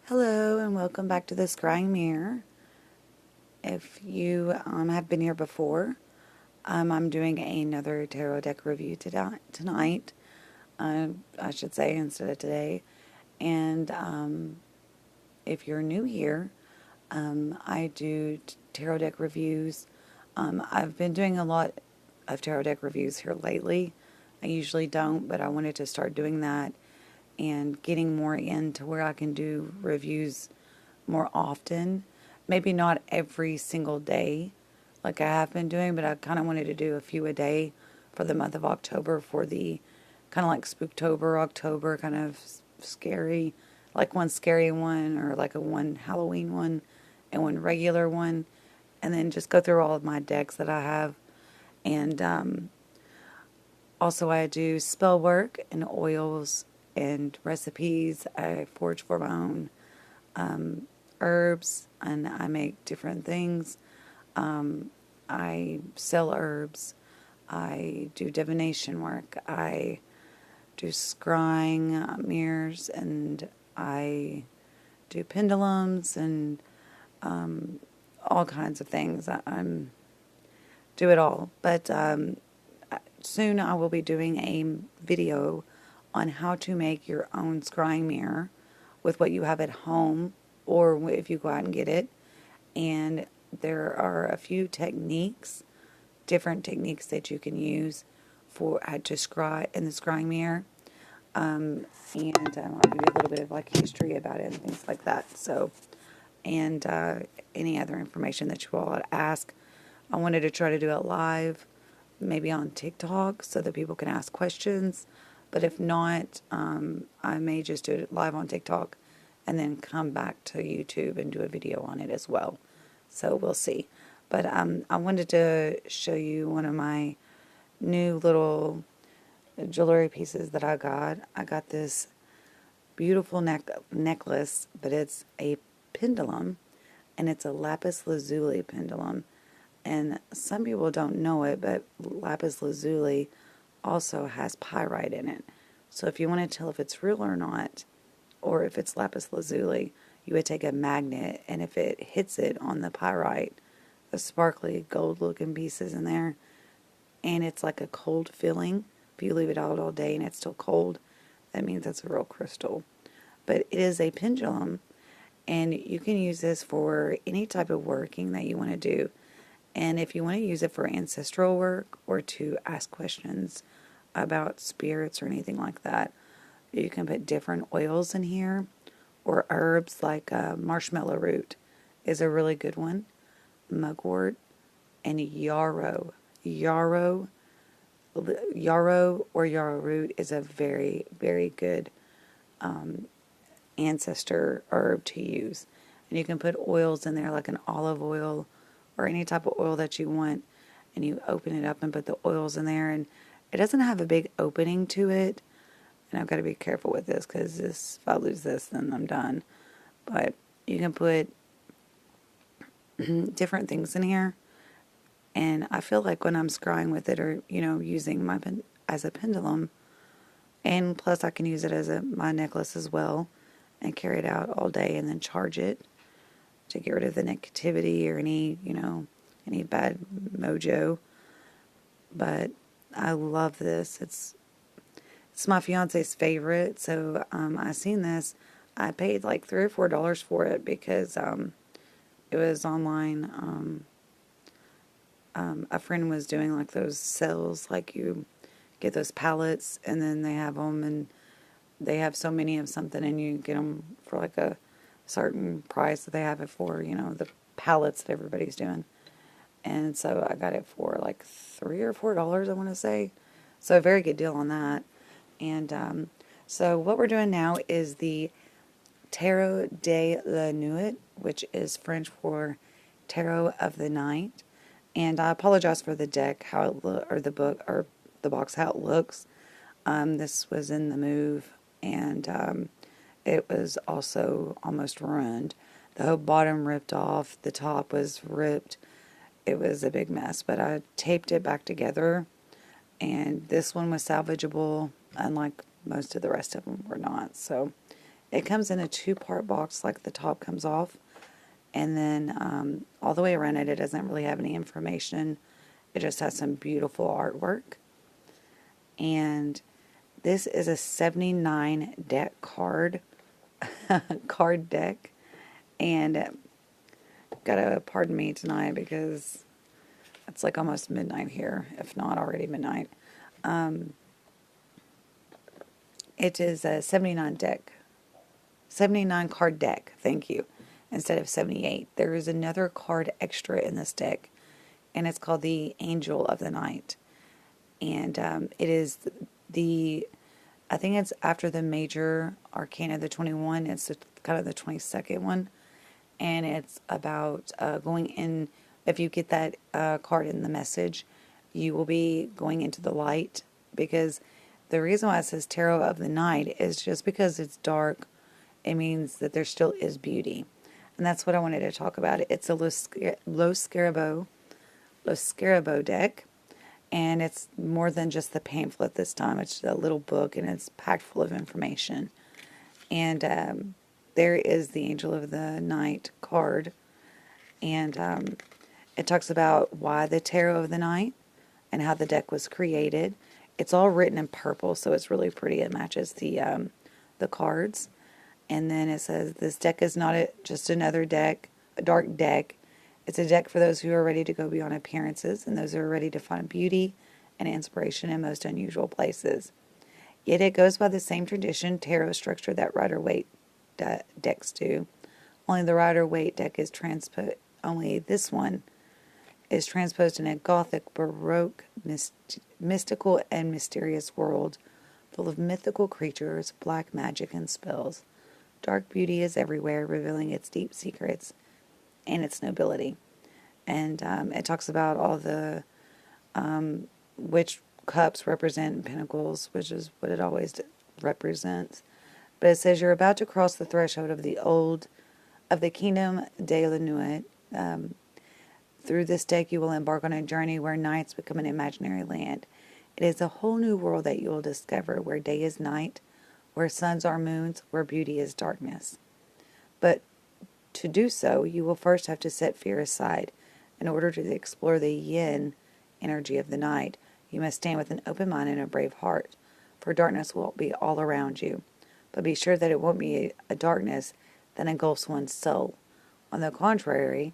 Hello and welcome back to the Scrying Mirror. If you have been here before, I'm doing another tarot deck review tonight, I should say, instead of today. And if you're new here, I do tarot deck reviews. I've been doing a lot of tarot deck reviews here lately. I usually don't, but I wanted to start doing that and getting more into where I can do reviews more often. Maybe not every single day like I have been doing, but I kind of wanted to do a few a day for the month of October for the kind of like Spooktober, October, kind of scary, like one scary one or like a one Halloween one and one regular one. And then just go through all of my decks that I have. And also I do spell work and oils and recipes. I forge for my own herbs, and I make different things. I sell herbs. I do divination work. I do scrying mirrors, and I do pendulums and all kinds of things. I'm do it all. But soon I will be doing a video on how to make your own scrying mirror with what you have at home or if you go out and get it. And there are a few techniques, different techniques that you can use for to scry in the scrying mirror. And I'll give you a little bit of like history about it and things like that. So, and any other information that you all would ask. I wanted to try to do it live, maybe on TikTok, so that people can ask questions. But if not, I may just do it live on TikTok and then come back to YouTube and do a video on it as well. So we'll see. But I wanted to show you one of my new little jewelry pieces that I got. I got this beautiful necklace, but it's a pendulum, and it's a lapis lazuli pendulum. And some people don't know it, but lapis lazuli also has pyrite in it. So if you want to tell if it's real or not, or if it's lapis lazuli, you would take a magnet, and if it hits it on the pyrite, the sparkly gold looking pieces in there, and it's like a cold feeling, if you leave it out all day and it's still cold, that means it's a real crystal. But it is a pendulum, and you can use this for any type of working that you want to do. And if you want to use it for ancestral work or to ask questions about spirits or anything like that, you can put different oils in here, or herbs like marshmallow root is a really good one, mugwort, and yarrow. Yarrow or yarrow root is a very, very good ancestor herb to use. And you can put oils in there like an olive oil or any type of oil that you want, and you open it up and put the oils in there, and it doesn't have a big opening to it, and I've got to be careful with this because if I lose this, then I'm done. But you can put different things in here, and I feel like when I'm scrying with it, or using my as a pendulum, and plus I can use it as my necklace as well, and carry it out all day and then charge it to get rid of the negativity or any bad mojo. But I love this. It's my fiance's favorite. So I seen this. I paid like $3 or $4 for it because it was online. A friend was doing like those sales, like you get those pallets and then they have them, and they have so many of something, and you get them for like a certain price that they have it for, the pallets that everybody's doing. And so I got it for like $3 or $4, I want to say. So a very good deal on that. And so what we're doing now is the Tarot de la Nuit, which is French for Tarot of the Night. And I apologize for the deck, how it or the book, or the box, how it looks. This was in the move, and it was also almost ruined. The whole bottom ripped off. The top was ripped. It was a big mess, but I taped it back together. And this one was salvageable, unlike most of the rest of them were not. So it comes in a 2-part box, like the top comes off, and then all the way around it, it doesn't really have any information. It just has some beautiful artwork. And this is a 79 deck card deck. And gotta pardon me tonight because it's like almost midnight here, if not already midnight. It is a 79 card deck, thank you, instead of 78. There is another card extra in this deck, and it's called the Angel of the Night. And it is I think it's after the major arcana, the 21. It's kind of the 22nd one. And it's about going in, if you get that card in the message, you will be going into the light. Because the reason why it says Tarot of the Night is just because it's dark, it means that there still is beauty. And that's what I wanted to talk about. It's a SCAREBO deck. And it's more than just the pamphlet this time. It's a little book, and it's packed full of information. And there is the Angel of the Night card. And it talks about why the Tarot of the Night and how the deck was created. It's all written in purple, so it's really pretty. It matches the cards. And then it says, this deck is not just another deck, a dark deck. It's a deck for those who are ready to go beyond appearances and those who are ready to find beauty and inspiration in most unusual places. Yet it goes by the same tradition tarot structure that Rider-Waite decks do. Only the Rider-Waite deck is only this one is transposed in a Gothic, Baroque, mystical, and mysterious world full of mythical creatures, black magic, and spells. Dark beauty is everywhere, revealing its deep secrets and its nobility. And it talks about all the which cups represent pentacles, which is what it always represents. But it says you're about to cross the threshold of the kingdom de la Nuit. Through this deck you will embark on a journey where nights become an imaginary land. It is a whole new world that you will discover, where day is night, where suns are moons, where beauty is darkness. But to do so, you will first have to set fear aside. In order to explore the yin energy of the night, you must stand with an open mind and a brave heart, for darkness will be all around you. But be sure that it won't be a darkness that engulfs one's soul. On the contrary,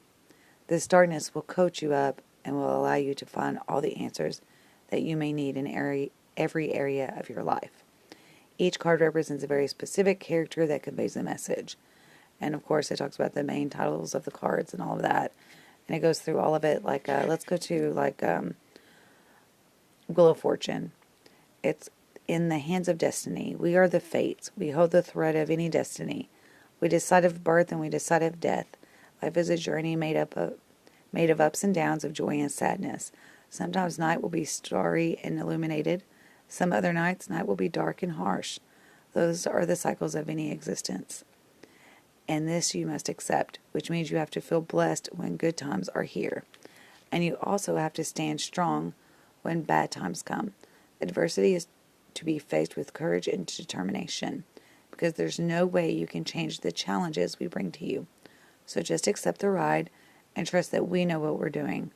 this darkness will coat you up and will allow you to find all the answers that you may need in every area of your life. Each card represents a very specific character that conveys a message. And of course, it talks about the main titles of the cards and all of that. And it goes through all of it. Like, let's go to, like, Wheel of Fortune. It's in the hands of destiny. We are the fates. We hold the thread of any destiny. We decide of birth and we decide of death. Life is a journey made of ups and downs, of joy and sadness. Sometimes night will be starry and illuminated. Some other nights, night will be dark and harsh. Those are the cycles of any existence. And this you must accept, which means you have to feel blessed when good times are here. And you also have to stand strong when bad times come. Adversity is to be faced with courage and determination, because there's no way you can change the challenges we bring to you. So just accept the ride and trust that we know what we're doing.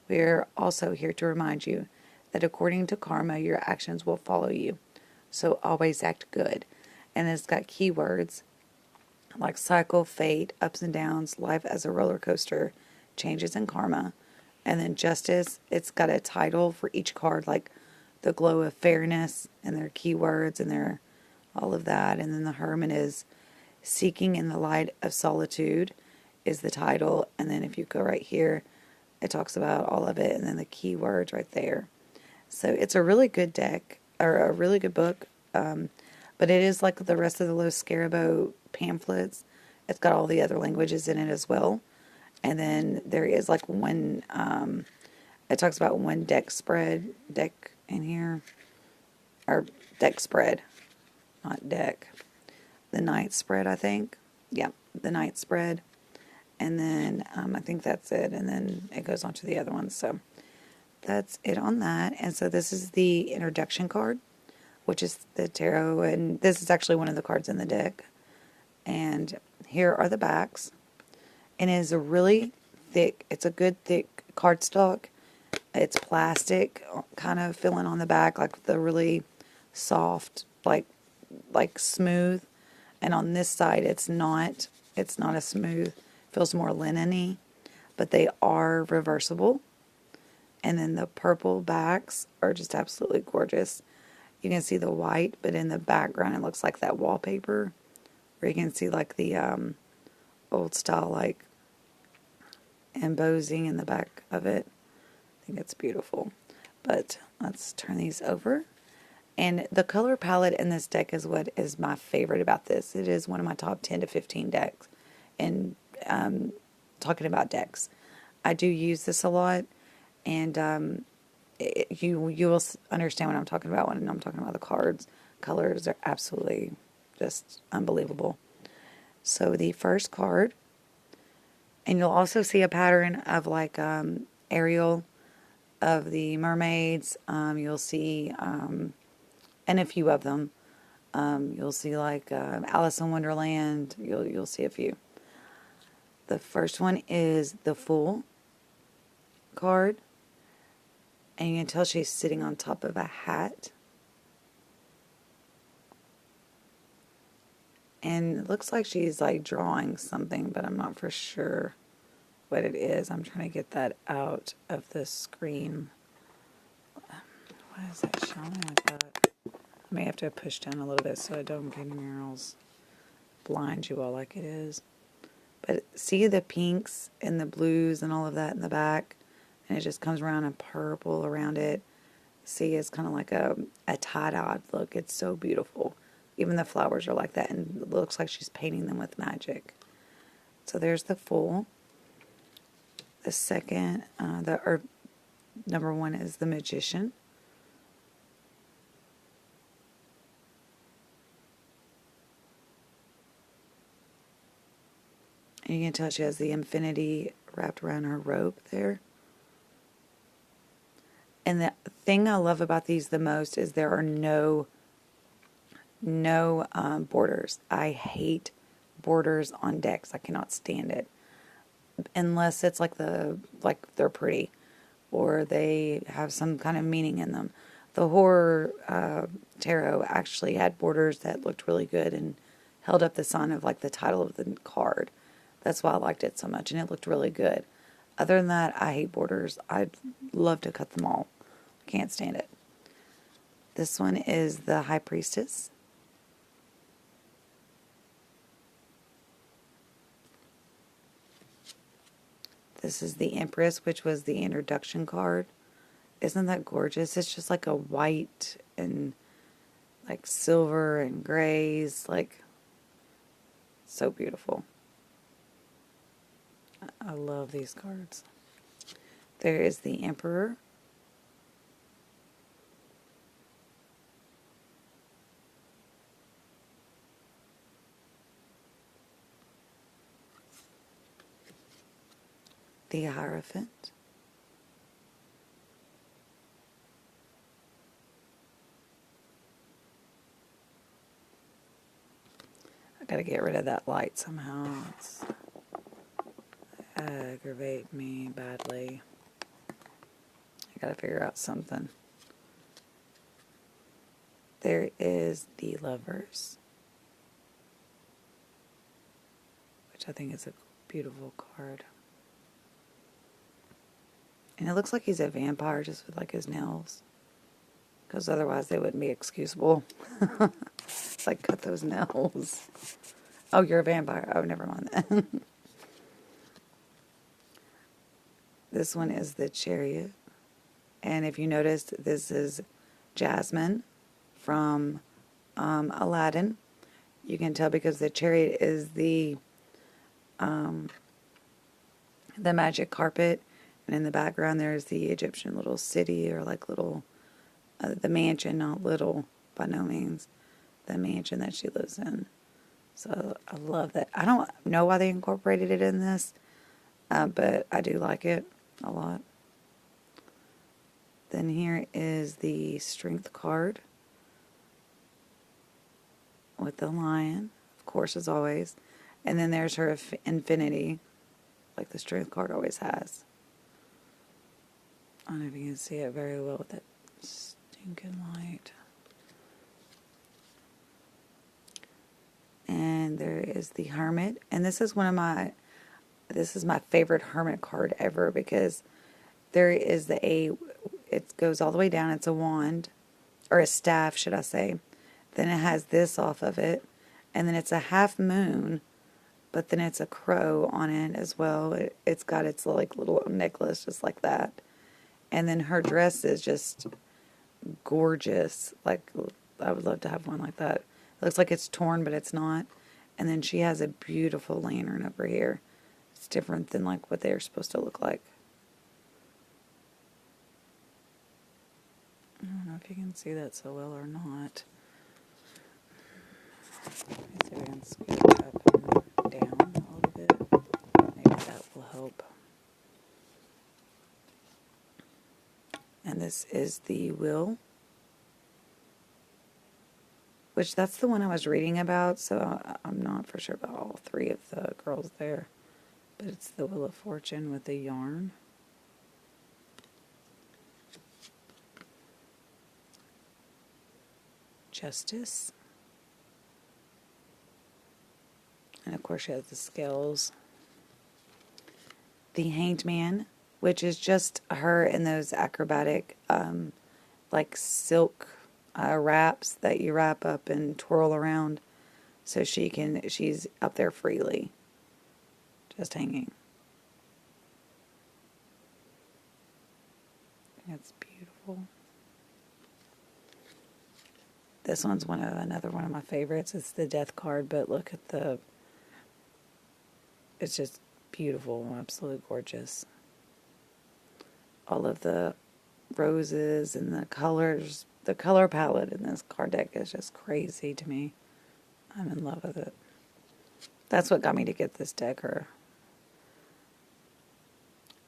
We're also here to remind you that according to karma, your actions will follow you. So always act good. And it's got keywords like cycle, fate, ups and downs, life as a roller coaster, changes in karma. And then justice, it's got a title for each card, like the glow of fairness, and their keywords and their all of that. And then the hermit is seeking in the light of solitude is the title. And then if you go right here, it talks about all of it, and then the keywords right there. So it's a really good deck, or a really good book. But it is like the rest of the Los SCAREBO pamphlets. It's got all the other languages in it as well. And then there is like one, it talks about one deck in here. Or deck spread, not deck. The night spread, I think. Yeah, the night spread. And then I think that's it. And then it goes on to the other ones. So that's it on that. And so this is the introduction card, which is the tarot. And this is actually one of the cards in the deck. And here are the backs. And it is a really thick, it's a good thick cardstock. It's plastic, kind of feeling on the back, like the really soft, like smooth. And on this side, it's not as smooth. It feels more linen-y, but they are reversible. And then the purple backs are just absolutely gorgeous. You can see the white, but in the background, it looks like that wallpaper, where you can see like the old style, like embossing in the back of it. I think it's beautiful. But let's turn these over. And the color palette in this deck is what is my favorite about this. It is one of my top 10 to 15 decks. And talking about decks, I do use this a lot. And you will understand what I'm talking about when I'm talking about the cards. Colors are absolutely just unbelievable. So the first card, and you'll also see a pattern of like Ariel, of the mermaids. You'll see, and a few of them. You'll see like Alice in Wonderland. You'll see a few. The first one is the Fool card. And you can tell she's sitting on top of a hat. And it looks like she's like drawing something, but I'm not for sure what it is. I'm trying to get that out of the screen. Why is that showing like that? I may have to push down a little bit so I don't get murals blind you all like it is. But see the pinks and the blues and all of that in the back? And it just comes around in purple around it. See, it's kind of like a tie-dyed look. It's so beautiful. Even the flowers are like that, and it looks like she's painting them with magic. So there's the Fool. The second, number one is the Magician. And you can tell she has the infinity wrapped around her robe there. And the thing I love about these the most is there are no borders. I hate borders on decks. I cannot stand it. Unless it's like they're pretty or they have some kind of meaning in them. The horror tarot actually had borders that looked really good and held up the sign of like the title of the card. That's why I liked it so much, and it looked really good. Other than that, I hate borders. I'd love to cut them all. Can't stand it. This one is the High Priestess. This is the Empress, which was the introduction card. Isn't that gorgeous? It's just like a white and like silver and grays, like so beautiful. I love these cards. There is the Emperor. The Hierophant. I gotta get rid of that light somehow. It's aggravate me badly. I gotta figure out something. There is the Lovers, which I think is a beautiful card. And it looks like he's a vampire just with like his nails. Because otherwise they wouldn't be excusable. It's like, cut those nails. Oh, you're a vampire. Oh, never mind that. This one is the Chariot. And if you noticed, this is Jasmine from Aladdin. You can tell because the Chariot is the magic carpet. And in the background, there's the Egyptian little city, or like little, the mansion, not little, by no means, the mansion that she lives in. So I love that. I don't know why they incorporated it in this, but I do like it a lot. Then here is the Strength card with the lion, of course, as always. And then there's her infinity, like the strength card always has. I don't know if you can see it very well with that stinking light. And there is the Hermit. And this is my favorite Hermit card ever, because there is it goes all the way down. It's a wand, or a staff, should I say. Then it has this off of it. And then it's a half moon, but then it's a crow on it as well. It's got its like little necklace just like that. And then her dress is just gorgeous. Like, I would love to have one like that. It looks like it's torn, but it's not. And then she has a beautiful lantern over here. It's different than like what they're supposed to look like. I don't know if you can see that so well or not. Let me see if we can scoot it up and down a little bit. Maybe that will help. And this is the Will, which that's the one I was reading about, so I'm not for sure about all three of the girls there. But it's the Wheel of Fortune with the yarn. Justice. And of course she has the scales. The Hanged Man, which is just her in those acrobatic, like silk wraps that you wrap up and twirl around, so she's up there freely, just hanging. That's beautiful. This one's another one of my favorites. It's the Death card, but look at it's just beautiful, absolutely gorgeous. All of the roses and the colors, the color palette in this card deck is just crazy to me. I'm in love with it. That's what got me to get this deck. Or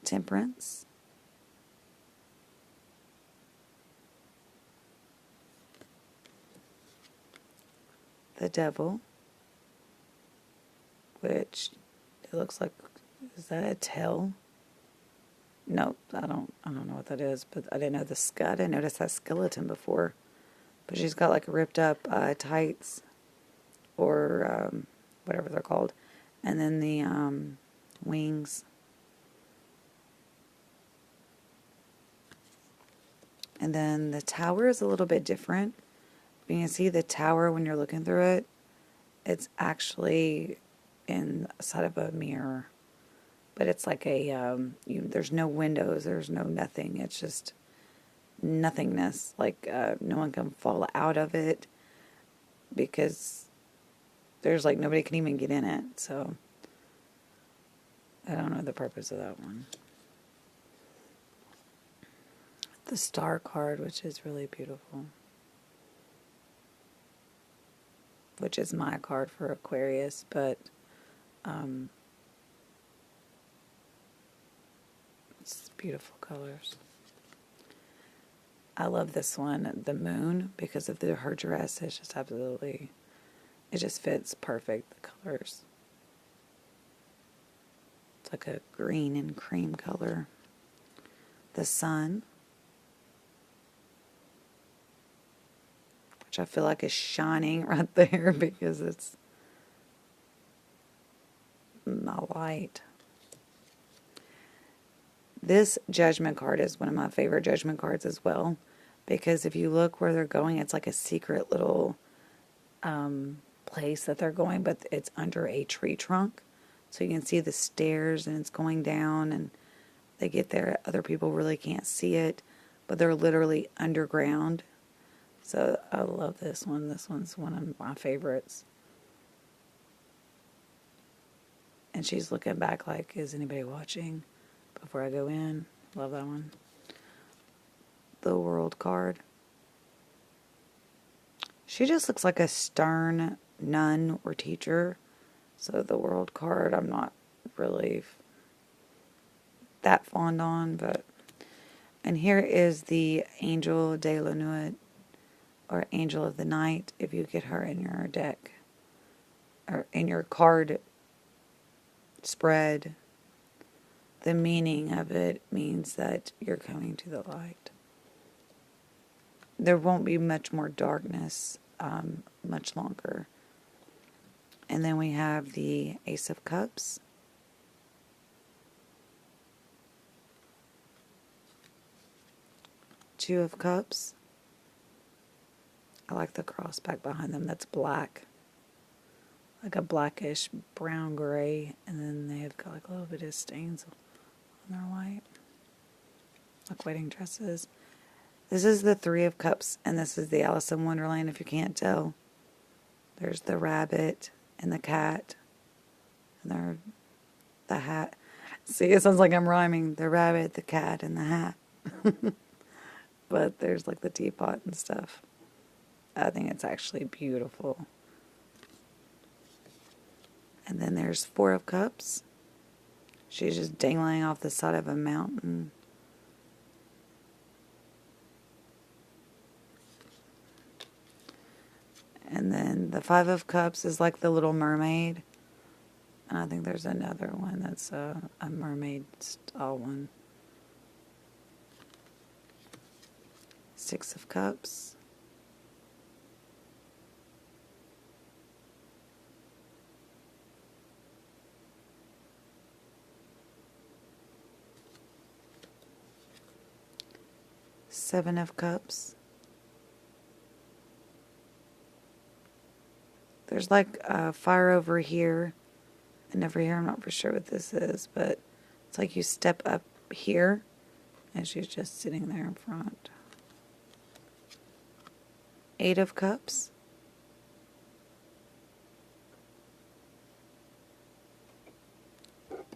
Temperance. The Devil, which it looks like, is that a tail? No, I don't know what that is, but I didn't know I didn't notice that skeleton before. But she's got like ripped up tights, or whatever they're called, and then the wings. And then the tower is a little bit different. You can see the tower when you're looking through it. It's actually inside of a mirror. But it's like there's no windows, there's no nothing. It's just nothingness. Like, no one can fall out of it, because there's like nobody can even get in it. So I don't know the purpose of that one. The Star card, which is really beautiful, which is my card for Aquarius, but it's beautiful colors. I love this one, the Moon, because of her dress. It's just absolutely, it just fits perfect, the colors. It's like a green and cream color. The Sun, which I feel like is shining right there because it's my light. This Judgment card is one of my favorite Judgment cards as well, because if you look where they're going, it's like a secret little place that they're going, but it's under a tree trunk. So you can see the stairs, and it's going down, and they get there. Other people really can't see it, but they're literally underground. So I love this one. This one's one of my favorites. And she's looking back like, is anybody watching before I go in? Love that one. The World card. She just looks like a stern nun or teacher. So the World card, I'm not really that fond on, but... And here is the Angel de la Nuit, or Angel of the Night, if you get her in your deck. or in your card spread, the meaning of it means that you're coming to the light. There won't be much more darkness much longer. And then we have the Ace of Cups. Two of Cups. I like the cross back behind them. That's black. Like a blackish brown gray. And then they have got like a little bit of stains on their white. Like wedding dresses. This is the Three of Cups. And this is the Alice in Wonderland, if you can't tell. There's the rabbit and the cat. And the hat. See, it sounds like I'm rhyming. The rabbit, the cat, and the hat. But there's like the teapot and stuff. I think it's actually beautiful. And then there's Four of Cups. She's just dangling off the side of a mountain. And then the Five of Cups is like the Little Mermaid. And I think there's another one that's a mermaid style one. Six of Cups. Seven of Cups. There's like a fire over here and over here. I'm not for sure what this is, but it's like you step up here and she's just sitting there in front. Eight of Cups.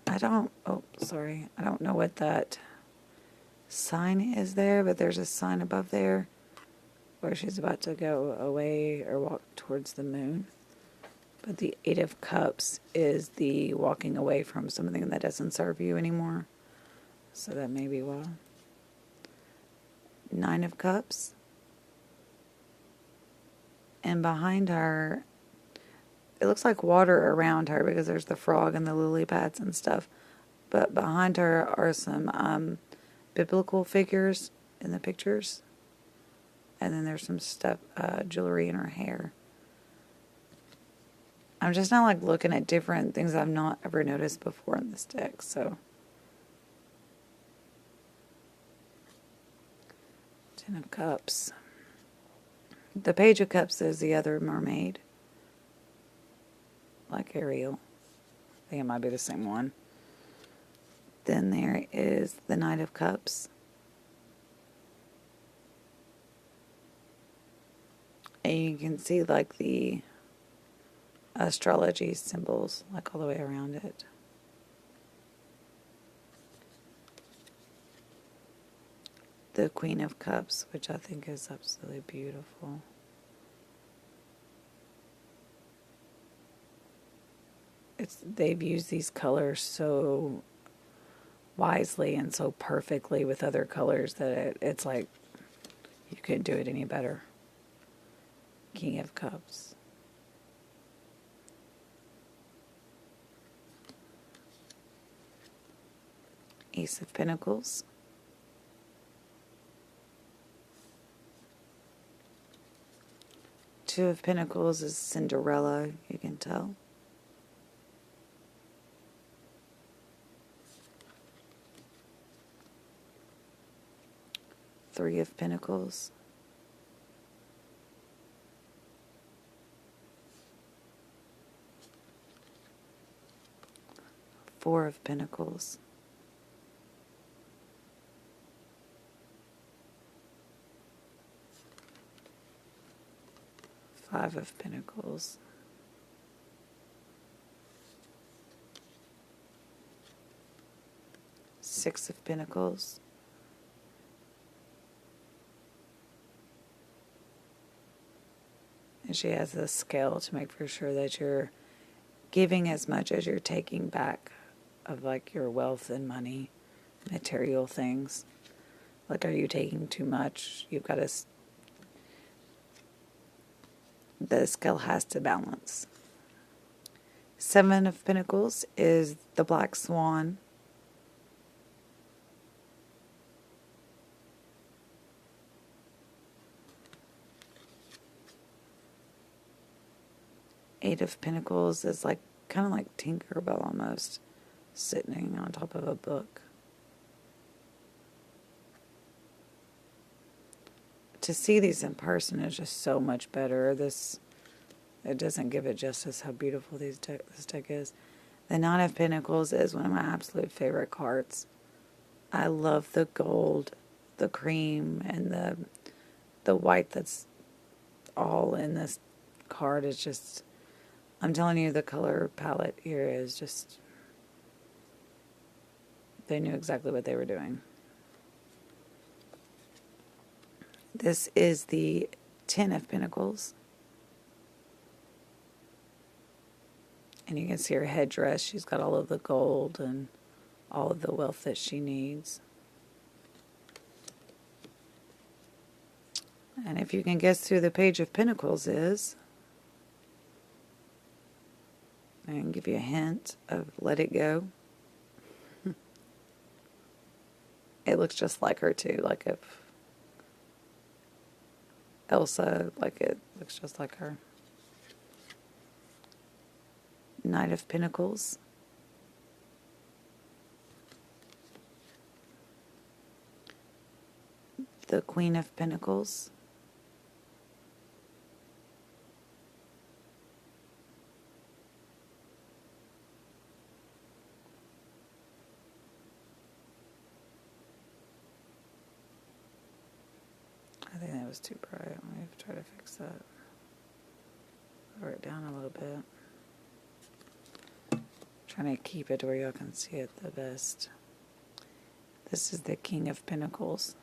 I don't know what that sign is there, but there's a sign above there where she's about to go away or walk towards the moon. But the Eight of Cups is the walking away from something that doesn't serve you anymore. So that may be why. Nine of Cups. And behind her, it looks like water around her because there's the frog and the lily pads and stuff. But behind her are some biblical figures in the pictures. And then there's some stuff, jewelry in her hair. I'm just not like looking at different things I've not ever noticed before in this deck, so. Ten of Cups. The Page of Cups is the other mermaid. Like Ariel. I think it might be the same one. Then there is the Knight of Cups. And you can see like the astrology symbols like all the way around it. The Queen of Cups, which I think is absolutely beautiful. They've used these colors so wisely and so perfectly with other colors that it's like you couldn't do it any better. King of Cups. Ace of Pentacles. Two of Pentacles is Cinderella, you can tell. Three of Pentacles. Four of Pentacles. Five of Pentacles. Six of Pentacles. And she has a scale to make for sure that you're giving as much as you're taking back of like your wealth and money, material things. Like, are you taking too much? You've got to, the scale has to balance. Seven of Pentacles is the Black Swan. Eight of Pentacles is like kind of like Tinkerbell almost, sitting on top of a book. To see these in person is just so much better. It doesn't give it justice how beautiful this deck is. The Nine of Pentacles is one of my absolute favorite cards. I love the gold, the cream, and the white that's all in this card. Is just, I'm telling you, the color palette here is just, they knew exactly what they were doing. This is the Ten of Pentacles. And you can see her headdress. She's got all of the gold and all of the wealth that she needs. And if you can guess who the Page of Pentacles is, I can give you a hint of Let It Go. It looks just like her too, like if Elsa, like it looks just like her. Knight of Pentacles. The Queen of Pentacles. I think that was too bright. Let me try to fix that. Lower it down a little bit. Trying to keep it where y'all can see it the best. This is the King of Pentacles.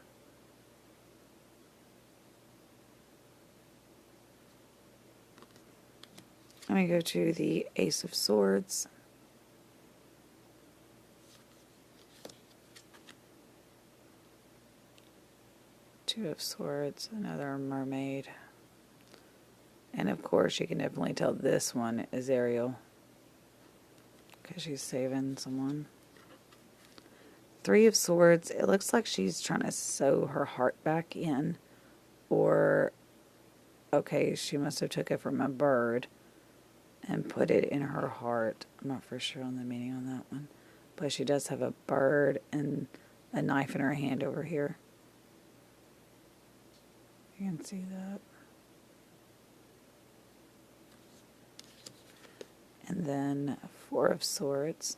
Let me go to the Ace of Swords. Two of Swords, another mermaid. And of course you can definitely tell this one is Ariel, because she's saving someone. Three of Swords, it looks like she's trying to sew her heart back in. Or, okay, she must have took it from a bird and put it in her heart. I'm not for sure on the meaning on that one. But she does have a bird and a knife in her hand over here. You can see that. And then Four of Swords.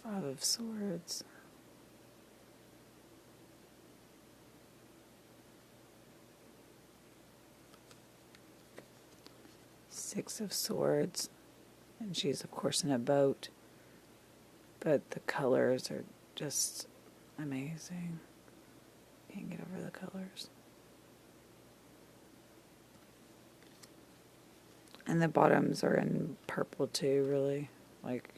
Five of Swords. Six of Swords. And she's, of course, in a boat. But the colors are just amazing. Can't get over the colors. And the bottoms are in purple too, really. Like,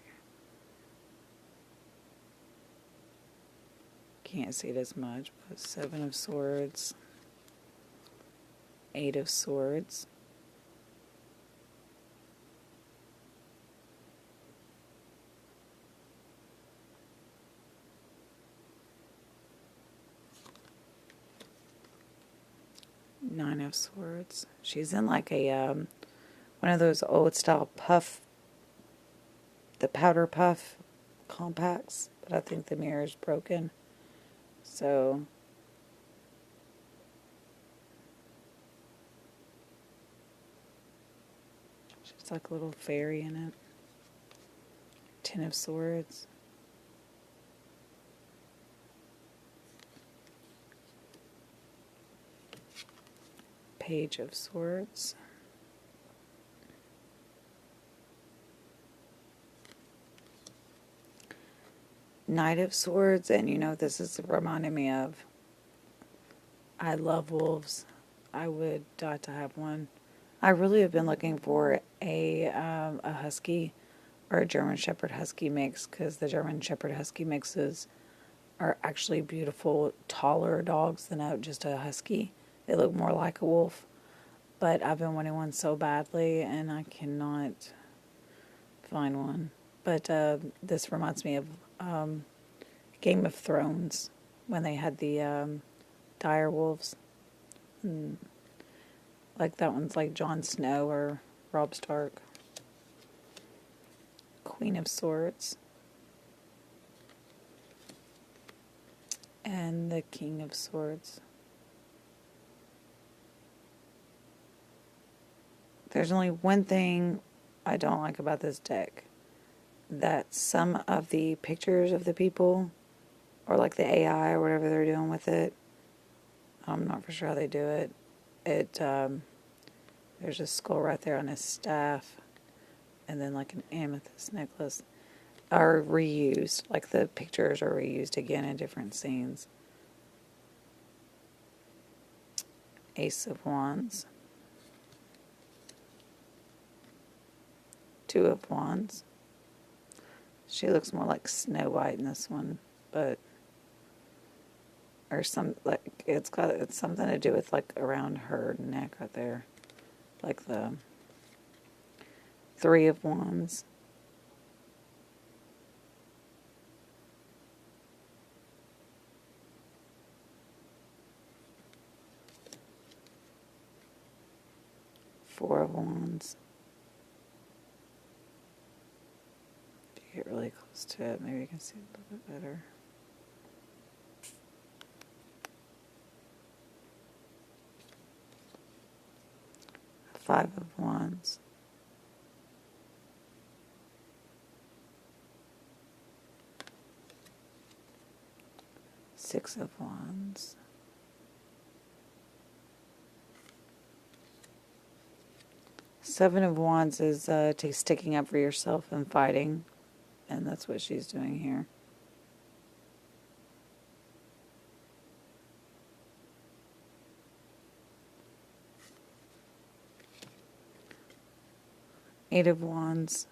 can't see it as much, but Seven of Swords. Eight of Swords. Nine of Swords. She's in like a one of those old style puff, the powder puff compacts, but I think the mirror is broken. So she's like a little fairy in it. Ten of Swords. Page of Swords. Knight of Swords, and you know this is reminding me of, I love wolves. I would die to have one. I really have been looking for a husky or a German Shepherd Husky mix, because the German Shepherd Husky mixes are actually beautiful, taller dogs than just a husky. They look more like a wolf. But I've been wanting one so badly, and I cannot find one. But this reminds me of Game of Thrones, when they had the dire wolves. And, like, that one's like Jon Snow or Robb Stark. Queen of Swords. And the King of Swords. There's only one thing I don't like about this deck. That some of the pictures of the people, or like the AI or whatever they're doing with it, I'm not for sure how they do it. There's a skull right there on his staff, and then like an amethyst necklace, are reused. Like the pictures are reused again in different scenes. Ace of Wands. Two of Wands. She looks more like Snow White in this one, but or some like it's something to do with like around her neck right there, like the Three of Wands. Four of Wands. Get really close to it, maybe you can see it a little bit better. Five of Wands. Six of Wands. Seven of Wands is sticking up for yourself and fighting. And that's what she's doing here. Eight of Wands.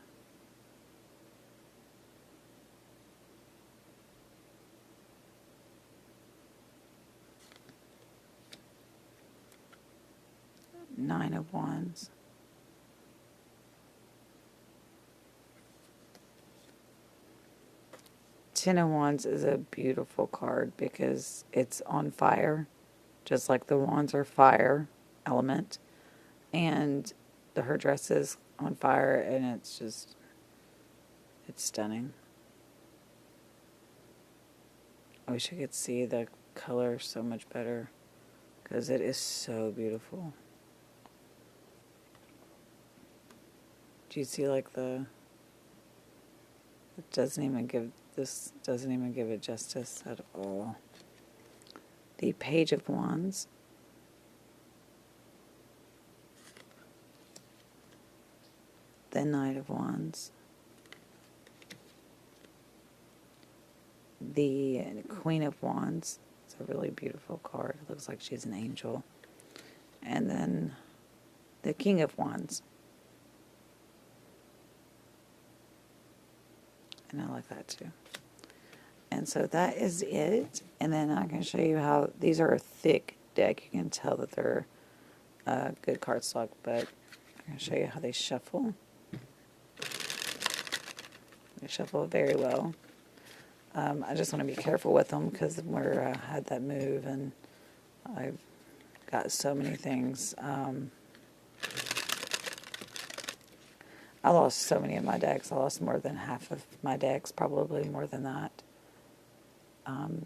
Nine of Wands. Ten of Wands is a beautiful card because it's on fire, just like the wands are fire element, and her dress is on fire, and it's stunning. I wish I could see the color so much better because it is so beautiful. Do you see like this doesn't even give it justice at all. The Page of Wands. The Knight of Wands. The Queen of Wands. It's a really beautiful card. It looks like she's an angel. And then the King of Wands. And I like that too. And so that is it. And then I can show you how these are a thick deck. You can tell that they're good cardstock, but I'm going to show you how they shuffle. They shuffle very well. I just want to be careful with them because I had that move and I've got so many things. I lost so many of my decks. I lost more than half of my decks, probably more than that.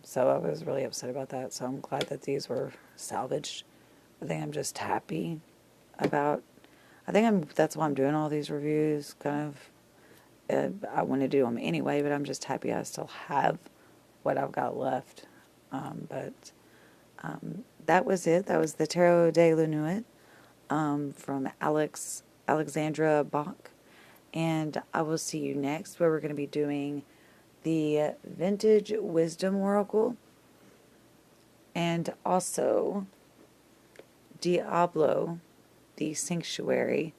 So I was really upset about that. So I'm glad that these were salvaged. I think I'm just happy about. That's why I'm doing all these reviews. Kind of, I want to do them anyway, but I'm just happy I still have what I've got left. That was it. That was the Tarot de la Nuit from Alexandra Bach. And I will see you next, where we're going to be doing the Vintage Wisdom Oracle and also Diablo, the Sanctuary,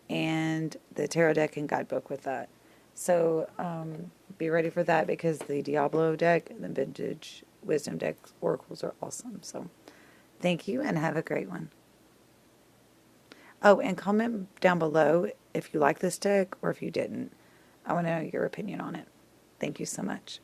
and the Tarot deck and guidebook with that. So be ready for that because the Diablo deck and the Vintage Wisdom deck oracles are awesome. So thank you and have a great one. Oh, and comment down below if you like this deck or if you didn't. I want to know your opinion on it. Thank you so much.